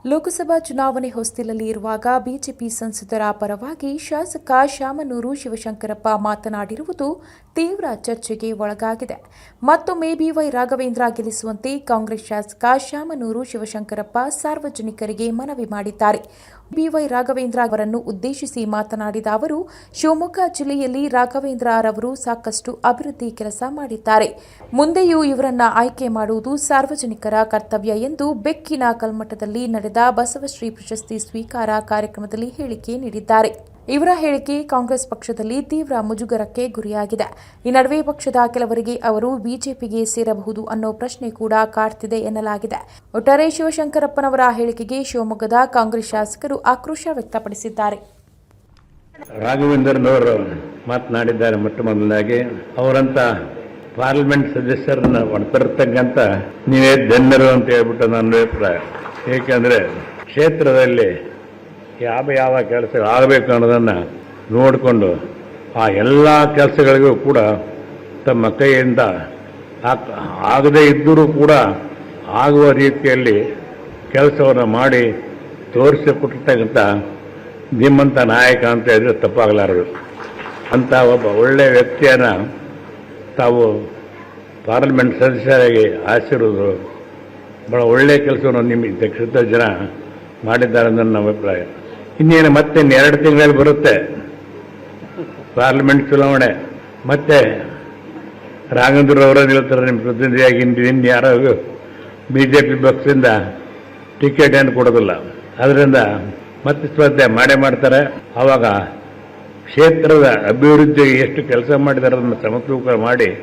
ಲೋಕಸಭಾ ಚುನಾವಣೆ ಹೊಸ್ತಿಲಲ್ಲಿ ಇರುವಾಗ ಬಿಜೆಪಿ ಸಂಸದರ ಪರವಾಗಿ ಶಾಸಕ ಶಾಮನೂರು ಶಿವಶಂಕರಪ್ಪ ಮಾತನಾಡಿರುವುದು ತೀವ್ರ ಚರ್ಚೆಗೆ ಒಳಗಾಗಿದೆ. ಮತ್ತೊಮ್ಮೆ ಬಿವೈ ರಾಘವೇಂದ್ರ ಗೆಲ್ಲಿಸುವಂತೆ ಕಾಂಗ್ರೆಸ್ ಶಾಸಕ ಶಾಮನೂರು ಶಿವಶಂಕರಪ್ಪ ಸಾರ್ವಜನಿಕರಿಗೆ ಮನವಿ ಮಾಡಿದ್ದಾರೆ. ಬಿವೈ ರಾಘವೇಂದ್ರ ಅವರನ್ನು ಉದ್ದೇಶಿಸಿ ಮಾತನಾಡಿದ ಅವರು, ಶಿವಮೊಗ್ಗ ಜಿಲ್ಲೆಯಲ್ಲಿ ರಾಘವೇಂದ್ರ ರವರು ಸಾಕಷ್ಟು ಅಭಿವೃದ್ಧಿ ಕೆಲಸ ಮಾಡಿದ್ದಾರೆ. ಮುಂದೆಯೂ ಇವರನ್ನ ಆಯ್ಕೆ ಮಾಡುವುದು ಸಾರ್ವಜನಿಕರ ಕರ್ತವ್ಯ ಎಂದು ಬೆಕ್ಕಿನ ಕಲ್ಮಠದಲ್ಲಿ ನಡೆದ ಬಸವಶ್ರೀ ಪ್ರಶಸ್ತಿ ಸ್ವೀಕಾರ ಕಾರ್ಯಕ್ರಮದಲ್ಲಿ ಹೇಳಿಕೆ ನೀಡಿದ್ದಾರೆ. ಇವರ ಹೇಳಿಕೆ ಕಾಂಗ್ರೆಸ್ ಪಕ್ಷದಲ್ಲಿ ತೀವ್ರ ಮುಜುಗರಕ್ಕೆ ಗುರಿಯಾಗಿದೆ. ಈ ನಡುವೆ ಪಕ್ಷದ ಕೆಲವರಿಗೆ ಅವರು ಬಿಜೆಪಿಗೆ ಸೇರಬಹುದು ಅನ್ನೋ ಪ್ರಶ್ನೆ ಕೂಡ ಕಾಡ್ತಿದೆ ಎನ್ನಲಾಗಿದೆ. ಒಟ್ಟಾರೆ ಶಿವಶಂಕರಪ್ಪನವರ ಹೇಳಿಕೆಗೆ ಶಿವಮೊಗ್ಗದ ಕಾಂಗ್ರೆಸ್ ಶಾಸಕರು ಆಕ್ರೋಶ ವ್ಯಕ್ತಪಡಿಸಿದ್ದಾರೆ. ರಾಘವೇಂದ್ರನವರು ಮಾತನಾಡಿದ್ದಾರೆ. ಮೊಟ್ಟ ಮೊದಲಾಗಿ ಅವರಂತ ಪಾರ್ಲಿಮೆಂಟ್ ಸದಸ್ಯರನ್ನ ಹೊರತರ್ತಕ್ಕಂಥ ನೀವೇ ಧನ್ಯರು ಅಂತ ಹೇಳ್ಬಿಟ್ಟು ನನ್ನ ಅಭಿಪ್ರಾಯ. ಏಕೆಂದರೆ ಕ್ಷೇತ್ರದಲ್ಲಿ ಯಾವ ಕೆಲಸ ಆಗಬೇಕು ಅನ್ನೋದನ್ನು ನೋಡಿಕೊಂಡು ಆ ಎಲ್ಲ ಕೆಲಸಗಳಿಗೂ ಕೂಡ ತಮ್ಮ ಕೈಯಿಂದ ಆಗದೇ ಇದ್ದರೂ ಕೂಡ ಆಗುವ ರೀತಿಯಲ್ಲಿ ಕೆಲಸವನ್ನು ಮಾಡಿ ತೋರಿಸಿಕೊಟ್ಟಿರ್ತಕ್ಕಂಥ ನಿಮ್ಮಂಥ ನಾಯಕ ಅಂತ ಹೇಳಿದ್ರೆ ತಪ್ಪಾಗಲಾರದು. ಅಂಥ ಒಬ್ಬ ಒಳ್ಳೆಯ ವ್ಯಕ್ತಿಯನ್ನು ತಾವು ಪಾರ್ಲಿಮೆಂಟ್ ಸದಸ್ಯರಾಗಿ ಆರಿಸಿರೋದು ಬಹಳ ಒಳ್ಳೆಯ ಕೆಲಸವನ್ನು ನಿಮ್ಮ ಕ್ಷೇತ್ರದ ಜನ ಮಾಡಿದ್ದಾರೆ ಅನ್ನೋ ನನ್ನ ಅಭಿಪ್ರಾಯ. ಇನ್ನೇನು ಮತ್ತೆ 2 ತಿಂಗಳಲ್ಲಿ ಬರುತ್ತೆ ಪಾರ್ಲಿಮೆಂಟ್ ಚುನಾವಣೆ. ಮತ್ತೆ ರಾಘವೇಂದ್ರ ಅವರ ನಿಲ್ತಾರೆ ನಿಮ್ಮ ಪ್ರತಿನಿಧಿಯಾಗಿ. ಇನ್ಯಾರೋ ಬಿಜೆಪಿ ಪಕ್ಷದಿಂದ ಟಿಕೆಟ್ ಏನು ಕೊಡೋದಿಲ್ಲ. ಅದರಿಂದ ಮತ್ತೆ ಸ್ಪರ್ಧೆ ಮಾಡೇ ಮಾಡ್ತಾರೆ. ಆವಾಗ ಕ್ಷೇತ್ರದ ಅಭಿವೃದ್ಧಿಗೆ ಎಷ್ಟು ಕೆಲಸ ಮಾಡಿದ್ದಾರೆ ಅದನ್ನು ಸಮತೂಕ ಮಾಡಿ